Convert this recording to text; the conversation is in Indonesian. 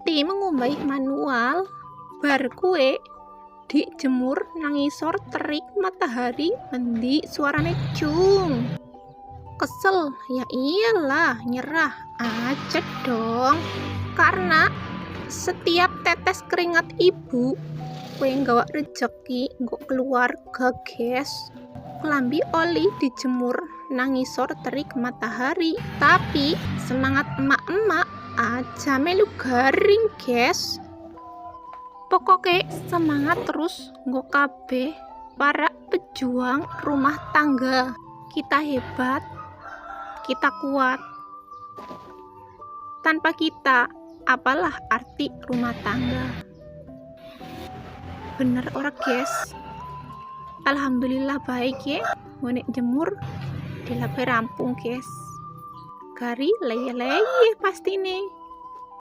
ngerti mengumbai manual bar kue dijemur nangisor terik matahari mendi suarane cung. Kesel ya iyalah, nyerah aja dong, karena setiap tetes keringat ibu kue nggawa rejeki nggo keluarga guys. Kelambi oli dijemur nangisor terik matahari, tapi semangat emak-emak aja melu garing guys. Pokoknya semangat terus nggo kabeh para pejuang rumah tangga. Kita hebat, kita kuat. Tanpa kita, apalah arti rumah tangga? Bener ora guys? Alhamdulillah baik ya, ngonek jemur dilape rampung guys. Gari leye-leye pasti nih.